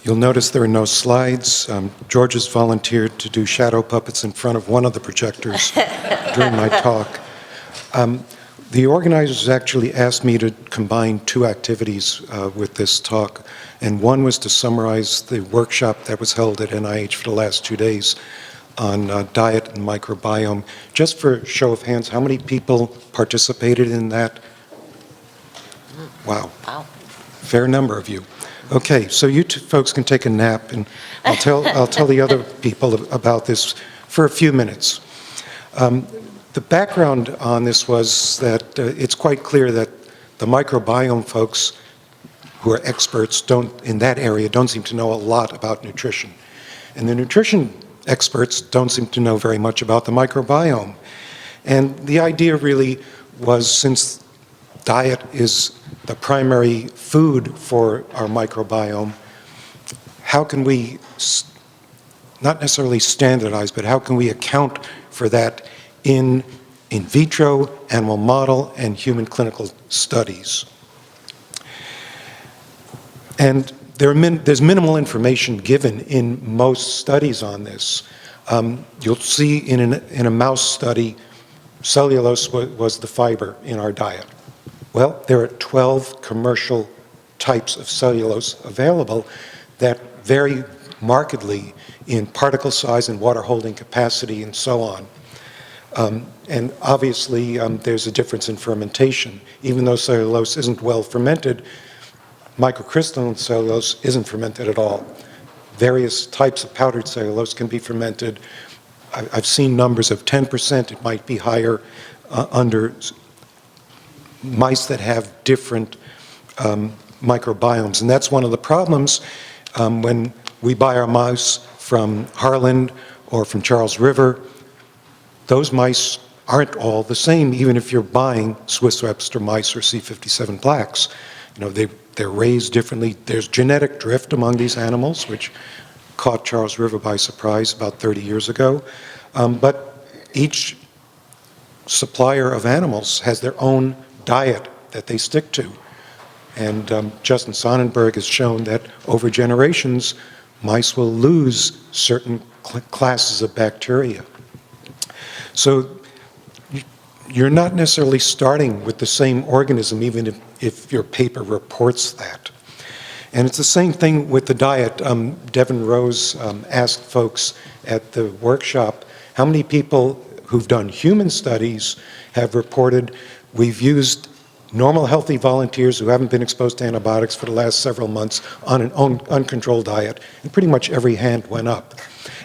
You'll notice there are no slides. George has volunteered to do shadow puppets in front of one of the projectors during my talk. The organizers actually asked me to combine two activities with this talk, and one was to summarize the workshop that was held at NIH for the last 2 days on diet and microbiome. Just for a show of hands, how many people participated in that? Wow. Fair number of you. Okay, so you two folks can take a nap, and I'll tell the other people about this for a few minutes. The background on this was that it's quite clear that the microbiome folks who are experts in that area don't seem to know a lot about nutrition. And the nutrition experts don't seem to know very much about the microbiome. And the idea really was, since diet is the primary food for our microbiome, how can we not necessarily standardize, but how can we account for that in vitro, animal model, and human clinical studies? And there's minimal information given in most studies on this. You'll see in a mouse study, cellulose was the fiber in our diet. Well, there are 12 commercial types of cellulose available that vary markedly in particle size and water holding capacity and so on. And obviously, there's a difference in fermentation. Even though cellulose isn't well fermented, microcrystalline cellulose isn't fermented at all. Various types of powdered cellulose can be fermented. I've seen numbers of 10%. It might be higher under mice that have different microbiomes. And that's one of the problems when we buy our mice from Harlan or from Charles River. Those mice aren't all the same, even if you're buying Swiss Webster mice or C57 blacks. You know, they're raised differently. There's genetic drift among these animals, which caught Charles River by surprise about 30 years ago. But each supplier of animals has their own diet that they stick to. And Justin Sonnenberg has shown that over generations, mice will lose certain classes of bacteria. So you're not necessarily starting with the same organism, even if your paper reports that. And it's the same thing with the diet. Devin Rose asked folks at the workshop, how many people who've done human studies have reported we've used normal healthy volunteers who haven't been exposed to antibiotics for the last several months on an uncontrolled diet, and pretty much every hand went up.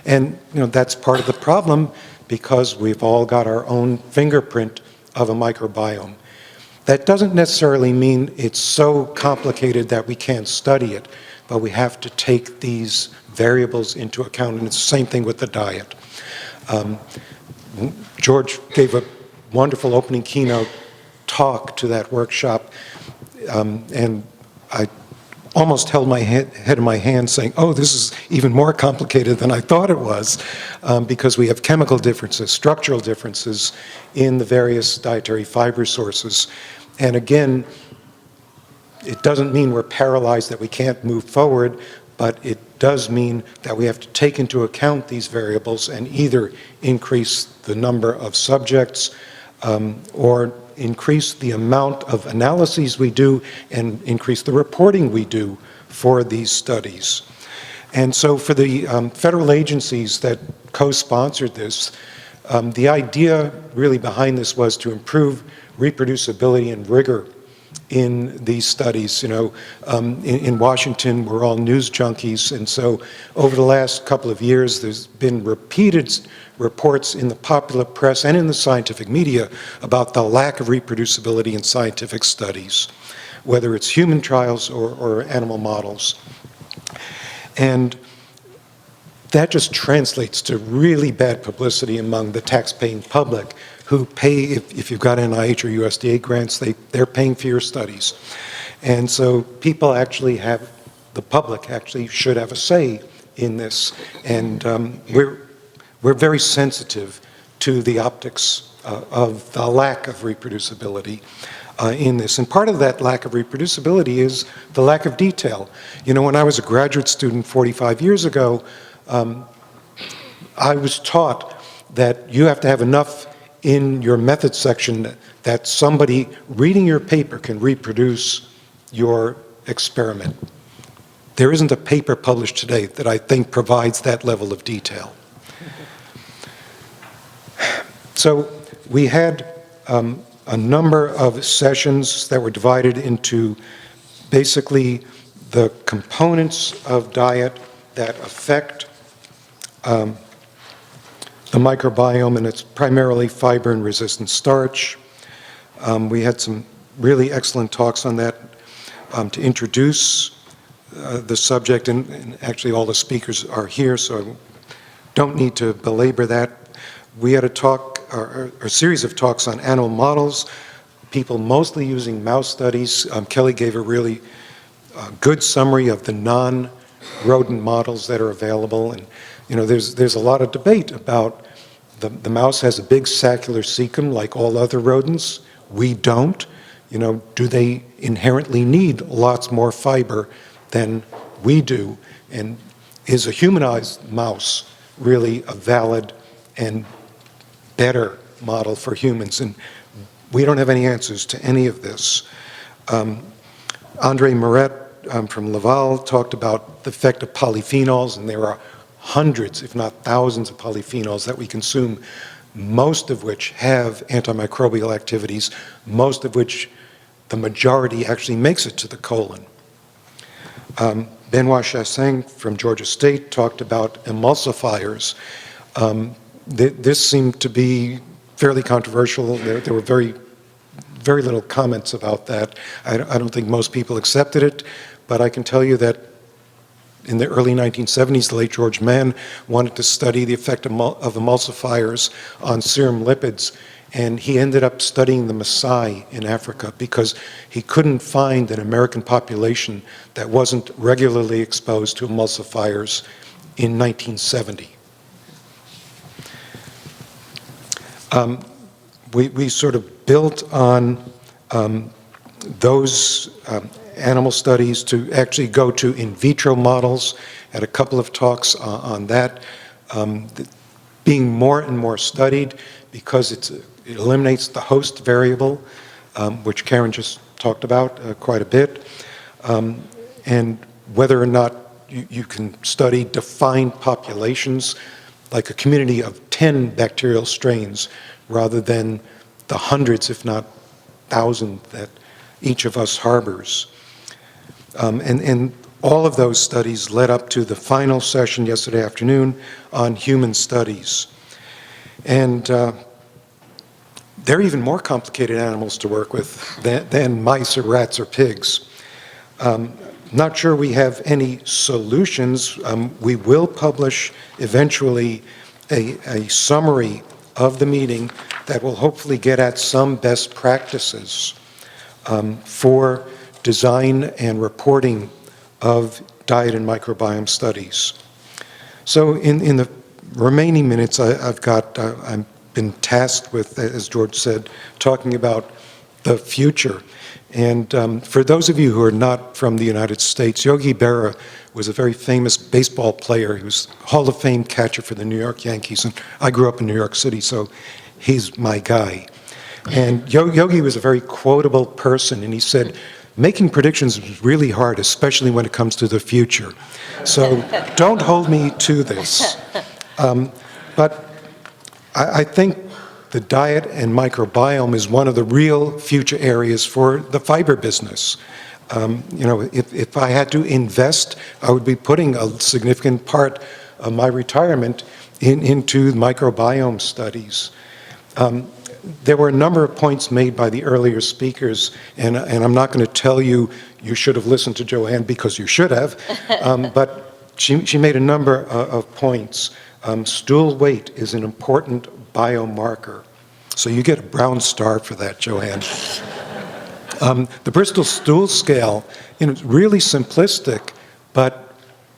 And that's part of the problem, because we've all got our own fingerprint of a microbiome. That doesn't necessarily mean it's so complicated that we can't study it, but we have to take these variables into account, and it's the same thing with the diet. George gave a wonderful opening keynote talk to that workshop, and I almost held my head in my hand saying, oh, this is even more complicated than I thought it was, because we have chemical differences, structural differences in the various dietary fiber sources. And again, it doesn't mean we're paralyzed, that we can't move forward, but it does mean that we have to take into account these variables and either increase the number of subjects or increase the amount of analyses we do and increase the reporting we do for these studies. And so for the federal agencies that co-sponsored this, the idea really behind this was to improve reproducibility and rigor in these studies. In Washington, we're all news junkies, and so over the last couple of years, there's been repeated reports in the popular press and in the scientific media about the lack of reproducibility in scientific studies, whether it's human trials or animal models. And that just translates to really bad publicity among the tax-paying public, who pay, if you've got NIH or USDA grants, they're paying for your studies. And so people actually have, the public actually should have a say in this. And we're very sensitive to the optics of the lack of reproducibility. in this. And part of that lack of reproducibility is the lack of detail. You know, when I was a graduate student 45 years ago, I was taught that you have to have enough in your methods section that somebody reading your paper can reproduce your experiment. There isn't a paper published today that I think provides that level of detail. So we had a number of sessions that were divided into basically the components of diet that affect the microbiome, and it's primarily fiber and resistant starch. We had some really excellent talks on that to introduce the subject, and actually all the speakers are here, so I don't need to belabor that. We had a talk, or a series of talks on animal models, people mostly using mouse studies. Kelly gave a really good summary of the non-rodent models that are available, and you know, there's a lot of debate about the mouse has a big saccular cecum like all other rodents. We don't. You know, do they inherently need lots more fiber than we do? And is a humanized mouse really a valid and better model for humans? And we don't have any answers to any of this. Andre Marriott from Laval talked about the effect of polyphenols, and there are hundreds, if not thousands, of polyphenols that we consume, most of which have antimicrobial activities, most of which the majority actually makes it to the colon. Benoit Chassin from Georgia State talked about emulsifiers. This seemed to be fairly controversial. There were very little comments about that. I don't think most people accepted it, but I can tell you that in the early 1970s, the late George Mann wanted to study the effect of emulsifiers on serum lipids, and he ended up studying the Maasai in Africa because he couldn't find an American population that wasn't regularly exposed to emulsifiers in 1970. We sort of built on those animal studies to actually go to in vitro models, had a couple of talks on that, being more and more studied because it eliminates the host variable, which Karen just talked about quite a bit, and whether or not you can study defined populations, like a community of 10 bacterial strains, rather than the hundreds, if not thousands, that each of us harbors. And all of those studies led up to the final session yesterday afternoon on human studies. And they're even more complicated animals to work with than mice or rats or pigs. Not sure we have any solutions. We will publish eventually a summary of the meeting that will hopefully get at some best practices for design and reporting of diet and microbiome studies. So in the remaining minutes I've been tasked with, as George said, talking about the future. And for those of you who are not from the United States, Yogi Berra was a very famous baseball player. He was Hall of Fame catcher for the New York Yankees, and I grew up in New York City, so he's my guy. And Yogi was a very quotable person, and he said, making predictions is really hard, especially when it comes to the future. So don't hold me to this. But I think the diet and microbiome is one of the real future areas for the fiber business. You know, if I had to invest, I would be putting a significant part of my retirement into microbiome studies. There were a number of points made by the earlier speakers, and I'm not going to tell you you should have listened to Joanne because you should have, but she made a number of points. Stool weight is an important biomarker, so you get a brown star for that, Joanne. The Bristol stool scale, you know, it's really simplistic, but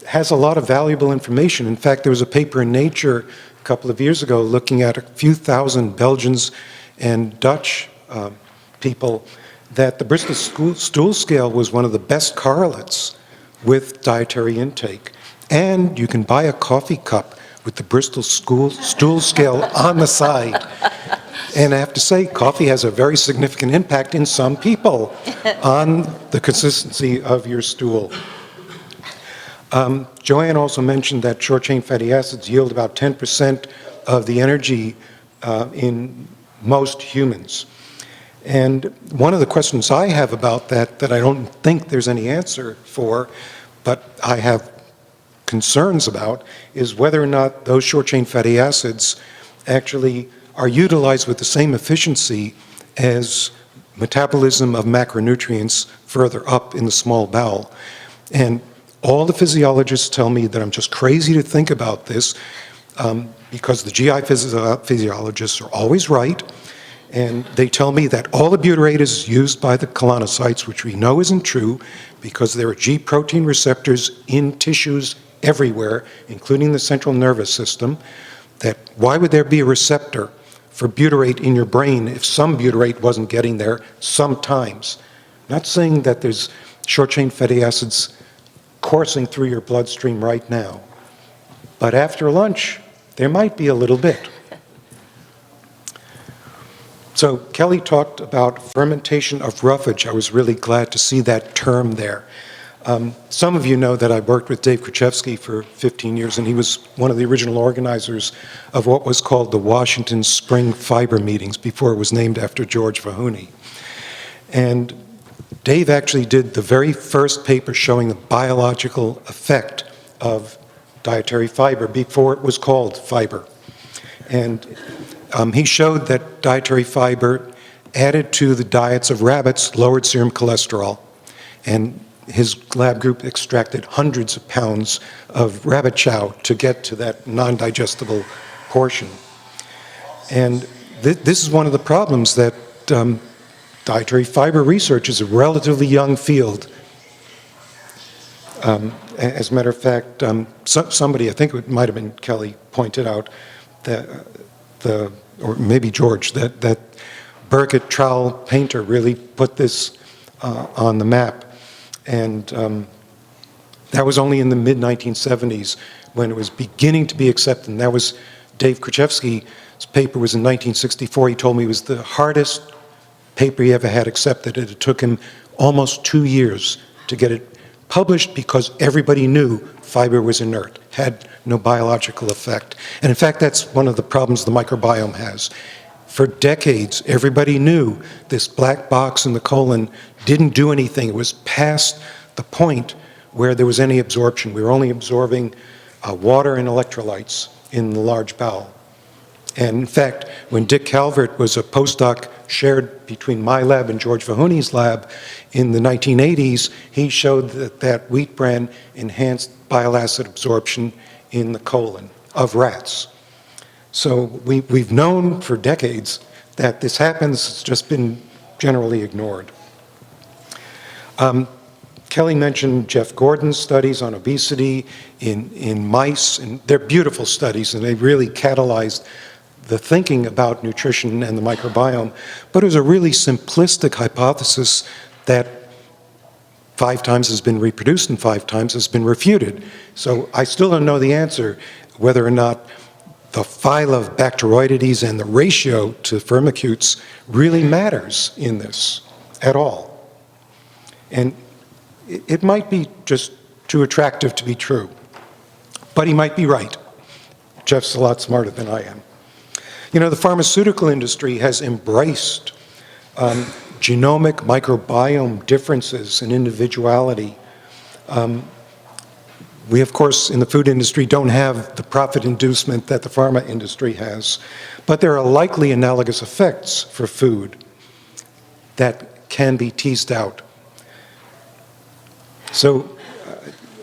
has a lot of valuable information. In fact, there was a paper in Nature a couple of years ago looking at a few thousand Belgians and Dutch people that the Bristol stool scale was one of the best correlates with dietary intake. And you can buy a coffee cup with the Bristol stool scale on the side. And I have to say, coffee has a very significant impact in some people on the consistency of your stool. Joanne also mentioned that short-chain fatty acids yield about 10% of the energy in most humans. And one of the questions I have about that I don't think there's any answer for, but I have concerns about, is whether or not those short-chain fatty acids actually are utilized with the same efficiency as metabolism of macronutrients further up in the small bowel. And all the physiologists tell me that I'm just crazy to think about this because the GI physiologists are always right. And they tell me that all the butyrate is used by the colonocytes, which we know isn't true because there are G protein receptors in tissues everywhere, including the central nervous system, that why would there be a receptor for butyrate in your brain if some butyrate wasn't getting there sometimes? Not saying that there's short-chain fatty acids coursing through your bloodstream right now, but after lunch, there might be a little bit. So Kelly talked about fermentation of roughage. I was really glad to see that term there. Some of you know that I worked with Dave Klurfeld for 15 years, and he was one of the original organizers of what was called the Washington Spring Fiber Meetings before it was named after George Vahouny. And Dave actually did the very first paper showing the biological effect of dietary fiber before it was called fiber. And he showed that dietary fiber added to the diets of rabbits lowered serum cholesterol. And his lab group extracted hundreds of pounds of rabbit chow to get to that non-digestible portion. And this is one of the problems that dietary fiber research is a relatively young field. As a matter of fact, somebody, I think it might have been Kelly, pointed out that or maybe George, that Burkitt Trowel Painter really put this on the map. And that was only in the mid-1970s when it was beginning to be accepted. And that was Dave Klurfeld's paper was in 1964. He told me it was the hardest paper he ever had accepted. It took him almost 2 years to get it published because everybody knew fiber was inert, had no biological effect. And in fact, that's one of the problems the microbiome has. For decades, everybody knew this black box in the colon didn't do anything. It was past the point where there was any absorption. We were only absorbing water and electrolytes in the large bowel. And in fact, when Dick Calvert was a postdoc shared between my lab and George Vahouny's lab in the 1980s, he showed that wheat bran enhanced bile acid absorption in the colon of rats. So we've known for decades that this happens. It's just been generally ignored. Kelly mentioned Jeff Gordon's studies on obesity in mice, and they're beautiful studies, and they really catalyzed the thinking about nutrition and the microbiome. But it was a really simplistic hypothesis that 5 times has been reproduced and 5 times has been refuted. So I still don't know the answer whether or not the phyla of Bacteroidetes and the ratio to firmicutes really matters in this at all. And it might be just too attractive to be true, but he might be right. Jeff's a lot smarter than I am. You know, the pharmaceutical industry has embraced genomic microbiome differences and individuality. We, of course, in the food industry don't have the profit inducement that the pharma industry has, but there are likely analogous effects for food that can be teased out. So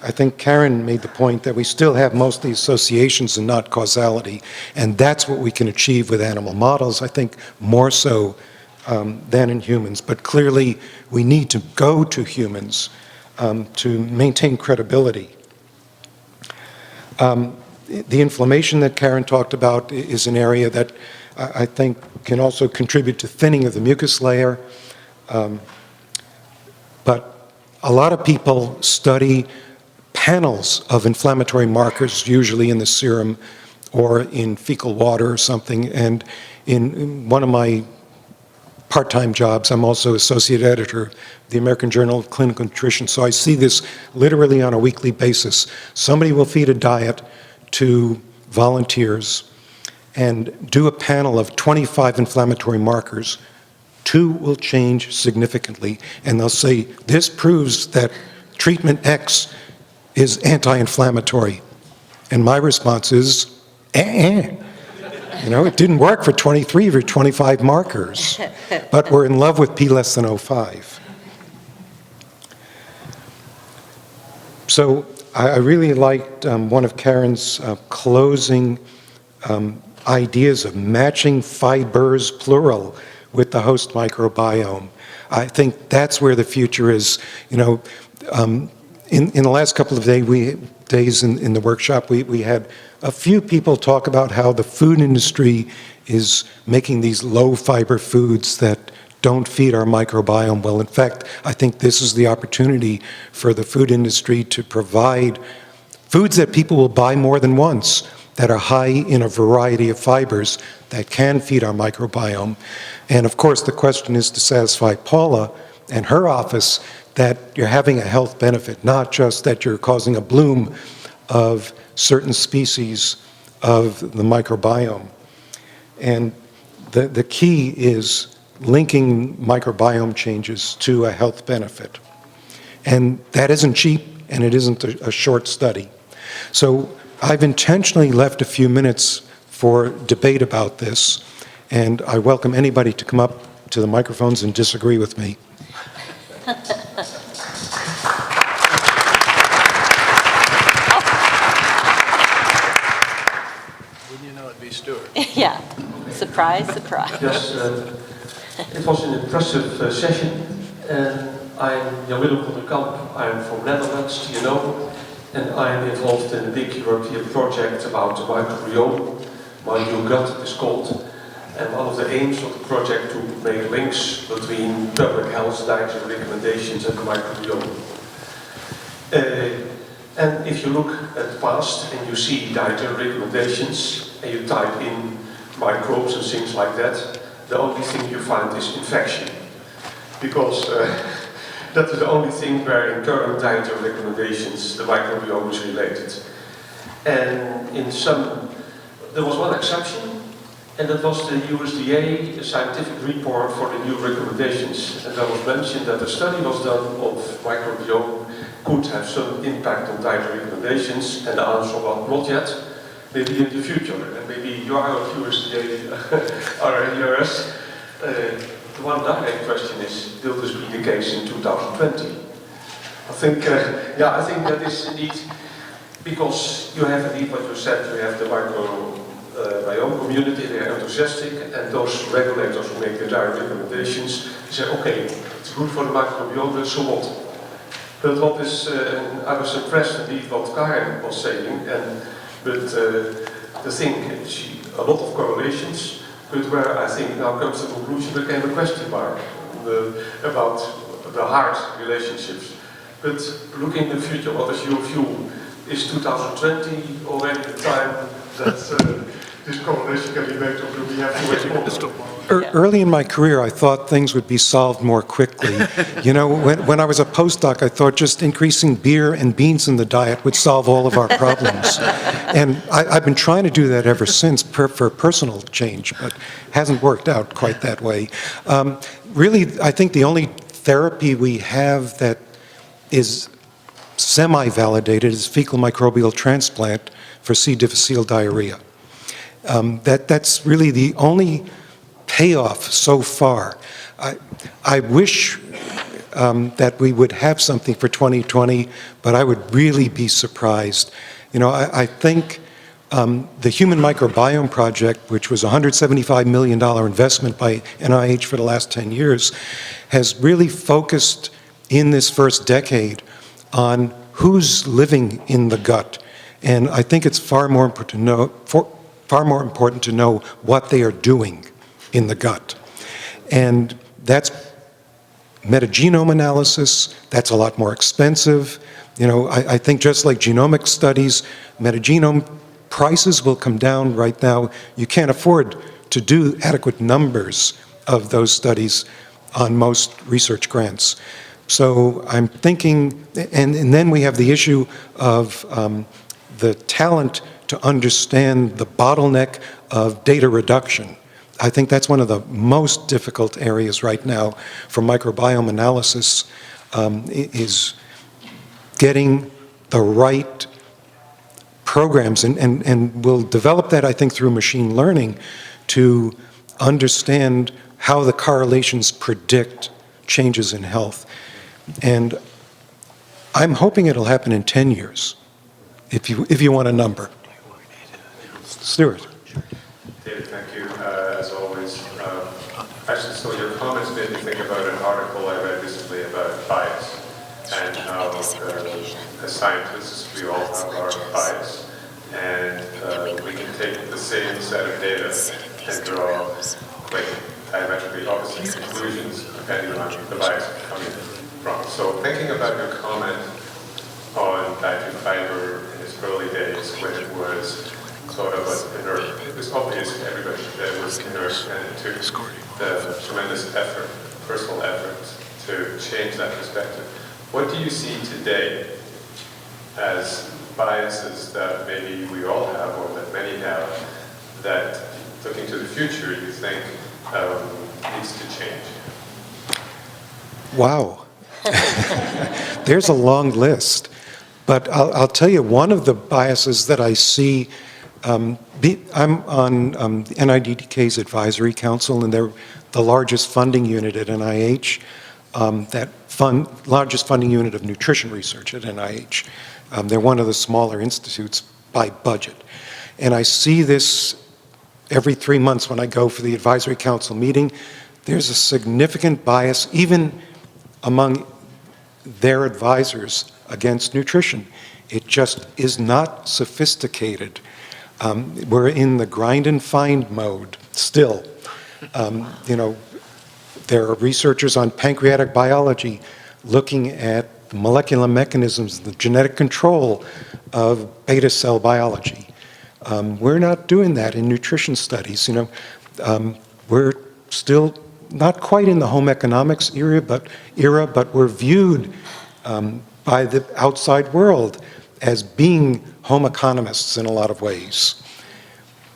I think Karen made the point that we still have mostly associations and not causality, and that's what we can achieve with animal models, I think more so than in humans. But clearly, we need to go to humans to maintain credibility. The inflammation that Karen talked about is an area that I think can also contribute to thinning of the mucus layer. but a lot of people study panels of inflammatory markers, usually in the serum or in fecal water or something. And in one of my part-time jobs, I'm also associate editor of the American Journal of Clinical Nutrition, so I see this literally on a weekly basis. Somebody will feed a diet to volunteers and do a panel of 25 inflammatory markers. 2 will change significantly, and they'll say, this proves that treatment X is anti-inflammatory. And my response is, You know, it didn't work for 23 or 25 markers, but we're in love with P less than 0.5. So I really liked one of Karen's closing ideas of matching fibers, plural, with the host microbiome. I think that's where the future is. You know, in the last couple of days in the workshop, we had a few people talk about how the food industry is making these low-fiber foods that don't feed our microbiome. Well, in fact, I think this is the opportunity for the food industry to provide foods that people will buy more than once, that are high in a variety of fibers that can feed our microbiome. And of course, the question is to satisfy Paula and her office that you're having a health benefit, not just that you're causing a bloom of certain species of the microbiome. And the key is linking microbiome changes to a health benefit. And that isn't cheap, and it isn't a short study. So I've intentionally left a few minutes for debate about this, and I welcome anybody to come up to the microphones and disagree with me. Wouldn't you know it'd be Stuart? Yeah, surprise, surprise. Yes, it was an impressive session, and I'm Jan-Willem van der Kamp. I'm from Netherlands, you know, and I'm involved in a big European project about the microbiome. My New Gut it is called, and one of the aims of the project to make links between public health dietary recommendations and the microbiome. And if you look at the past and you see dietary recommendations and you type in microbes and things like that, the only thing you find is infection. Because that is the only thing where in current dietary recommendations the microbiome is related. And there was one exception, and that was the USDA scientific report for the new recommendations. And there was mentioned that a study was done of microbiome could have some impact on dietary recommendations, and the answer was not yet, maybe in the future. And maybe you are at USDA ARS. The one direct question is, will this be the case in 2020? I think that is indeed, because you have indeed what you said, you have the microbiome community, they are enthusiastic, and those regulators who make the direct recommendations say, okay, it's good for the microbiome, so what? But what is, I was impressed indeed what Karen was saying, but the thing, a lot of correlations, but where I think now comes the conclusion became a question mark about the heart relationships. But looking in the future, what is your view? Is 2020 already the time that this correlation can be made, or do we have to wait more? Early in my career, I thought things would be solved more quickly. You know, when I was a postdoc, I thought just increasing beer and beans in the diet would solve all of our problems. And I've been trying to do that ever since for personal change, but hasn't worked out quite that way. Really, I think the only therapy we have that is semi-validated is fecal microbial transplant for C. difficile diarrhea. That's really the only payoff so far. I wish that we would have something for 2020, but I would really be surprised. You know, I think the Human Microbiome Project, which was a $175 million investment by NIH for the last 10 years, has really focused in this first decade on who's living in the gut. And I think it's far more important to know what they are doing in the gut. And that's metagenome analysis, that's a lot more expensive. You know, I think just like genomic studies, metagenome prices will come down right now. You can't afford to do adequate numbers of those studies on most research grants. So I'm thinking, and then we have the issue of the talent to understand the bottleneck of data reduction. I think that's one of the most difficult areas right now for microbiome analysis, is getting the right programs, and we'll develop that, I think, through machine learning to understand how the correlations predict changes in health. And I'm hoping it'll happen in 10 years, if you want a number. Stuart. David, thank you, as always. Actually, so your comments made me think about an article I read recently about bias, and how, as scientists, we all have our bias, and we can take the same set of data and draw quite diametrically opposite conclusions depending on the bias coming from. So thinking about your comment on dietary fiber in its early days when it was thought of as inert, it was obvious to everybody that it was inert, and it took the tremendous effort, personal effort, to change that perspective. What do you see today as biases that maybe we all have, or that many have, that looking to the future you think needs to change? Wow. There's a long list. But I'll tell you, one of the biases that I see, I'm on NIDDK's advisory council, and they're the largest funding unit at NIH, largest funding unit of nutrition research at NIH. They're one of the smaller institutes by budget. And I see this every 3 months when I go for the advisory council meeting. There's a significant bias, even among their advisors, against nutrition. It just is not sophisticated. We're in the grind and find mode still. You know, there are researchers on pancreatic biology looking at molecular mechanisms, the genetic control of beta cell biology. We're not doing that in nutrition studies. You know, we're still not quite in the home economics era, but we're viewed by the outside world as being home economists in a lot of ways.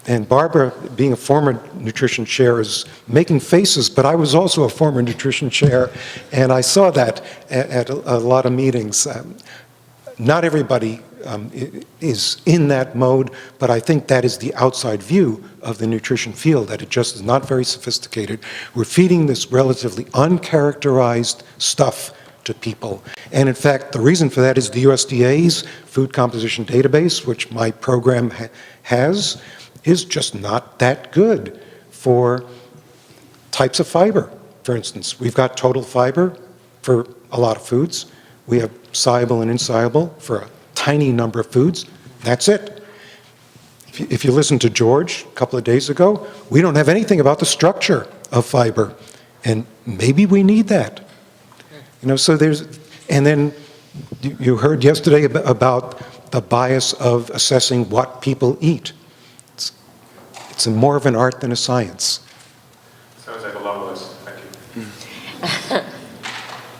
And Barbara, being a former nutrition chair, is making faces, but I was also a former nutrition chair, and I saw that at a lot of meetings. Not everybody is in that mode, but I think that is the outside view of the nutrition field, that it just is not very sophisticated. We're feeding this relatively uncharacterized stuff to people. And in fact, the reason for that is the USDA's food composition database, which my program has, is just not that good for types of fiber. For instance, we've got total fiber for a lot of foods. We have soluble and insoluble for a tiny number of foods. That's it. If you listen to George a couple of days ago, we don't have anything about the structure of fiber. And maybe we need that. You know, so there's, and then you heard yesterday about the bias of assessing what people eat. It's more of an art than a science. Sounds like a long list. Thank you.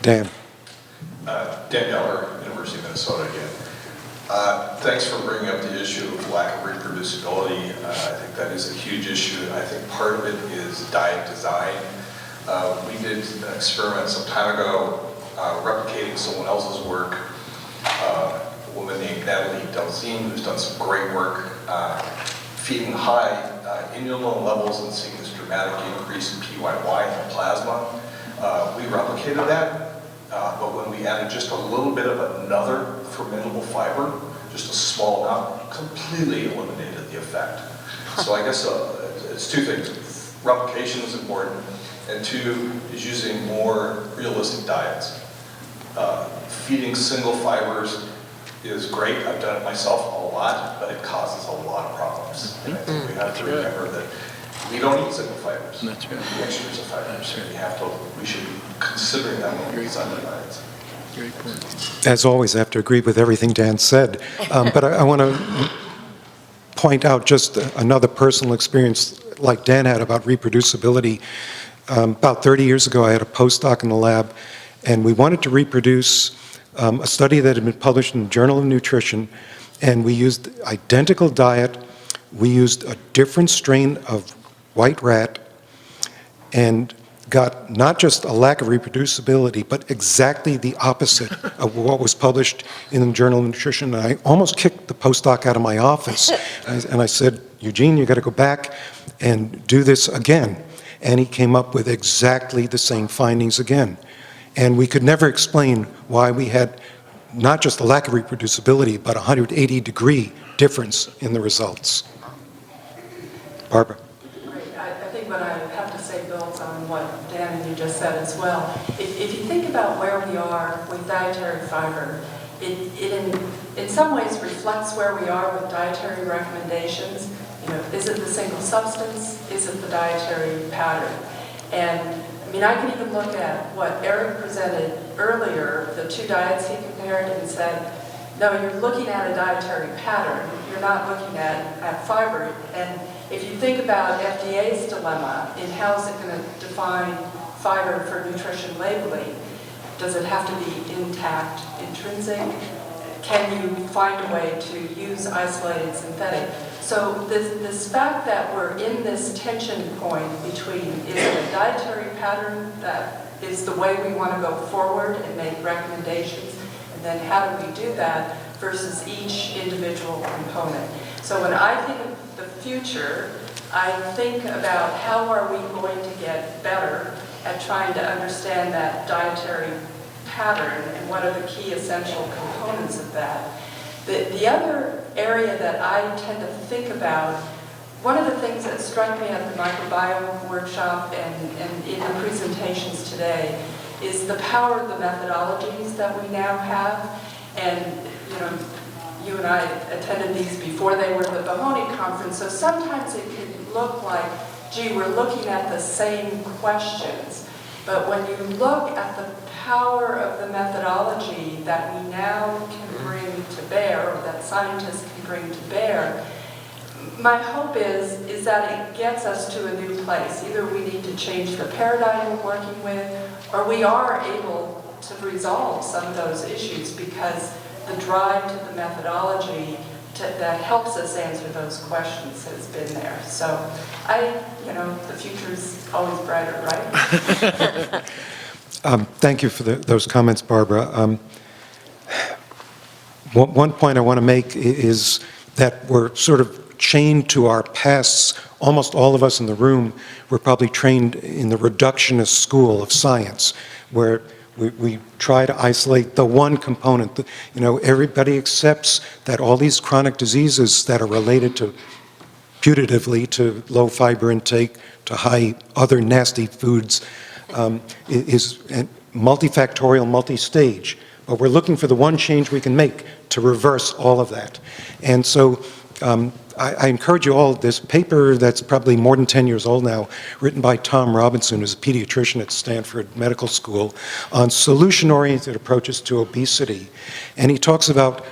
Dan. Dan Geller, University of Minnesota again. Thanks for bringing up the issue of lack of reproducibility. I think that is a huge issue. I think part of it is diet design. We did an experiment some time ago replicating someone else's work. A woman named Natalie Delzine, who's done some great work feeding high inulin levels and seeing this dramatic increase in PYY in the plasma. We replicated that, but when we added just a little bit of another fermentable fiber, just a small amount, completely eliminated the effect. So I guess it's two things. Replication is important, and two is using more realistic diets. Feeding single fibers is great. I've done it myself a lot, but it causes a lot of problems. And I think we have to remember that We don't eat simple fibers. That's right. We actually use a fiber, so we should be considering that when we design the diets. Great point. As always, I have to agree with everything Dan said, but I want to point out just another personal experience like Dan had about reproducibility. About 30 years ago, I had a postdoc in the lab, and we wanted to reproduce a study that had been published in the Journal of Nutrition, and we used identical diet. We used a different strain of white rat and got not just a lack of reproducibility, but exactly the opposite of what was published in the Journal of Nutrition. And I almost kicked the postdoc out of my office. And I said, Eugene, you got to go back and do this again. And he came up with exactly the same findings again. And we could never explain why we had not just a lack of reproducibility, but a 180-degree difference in the results. Barbara. Great. I think what I have to say builds on what Dan and you just said as well. If you think about where we are with dietary fiber, it in some ways reflects where we are with dietary recommendations. You know, is it the single substance? Is it the dietary pattern? And I mean, I can even look at what Eric presented earlier, the two diets he compared and said, no, you're looking at a dietary pattern. You're not looking at fiber. And if you think about FDA's dilemma in how is it going to define fiber for nutrition labeling, does it have to be intact, intrinsic? Can you find a way to use isolated synthetic? So this fact that we're in this tension point between is it a dietary pattern that is the way we want to go forward and make recommendations, and then how do we do that versus each individual component. So when I think of the future, I think about how are we going to get better at trying to understand that dietary pattern and what are the key essential components of that. The other area that I tend to think about, one of the things that struck me at the microbiome workshop and in the presentations today is the power of the methodologies that we now have. And you know, you and I attended these before they were the Vahouny conference, so sometimes it can look like, gee, we're looking at the same questions. But when you look at the power of the methodology that we now can bring to bear, or that scientists can bring to bear, my hope is that it gets us to a new place. Either we need to change the paradigm we're working with, or we are able to resolve some of those issues because the drive to the methodology that helps us answer those questions has been there. So the future's always brighter, right? Thank you for those comments, Barbara. One point I want to make is that we're sort of chained to our pasts. Almost all of us in the room were probably trained in the reductionist school of science, where we try to isolate the one component. You know, everybody accepts that all these chronic diseases that are related to, putatively, to low fiber intake, to high other nasty foods, is multifactorial, multi-stage. But we're looking for the one change we can make to reverse all of that. And so I encourage you all, this paper that's probably more than 10 years old now, written by Tom Robinson, who's a pediatrician at Stanford Medical School, on solution-oriented approaches to obesity. And he talks about,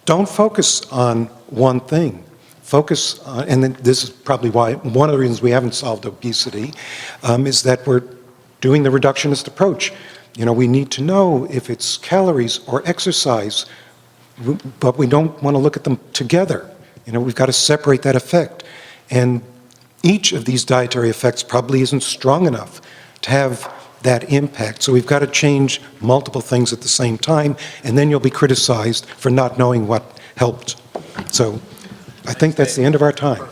don't focus on one thing. Focus on, and then this is probably why, one of the reasons we haven't solved obesity, is that we're doing the reductionist approach. You know, we need to know if it's calories or exercise, but we don't want to look at them together. You know, we've got to separate that effect. And each of these dietary effects probably isn't strong enough to have that impact. So we've got to change multiple things at the same time, and then you'll be criticized for not knowing what helped. So I think that's the end of our time.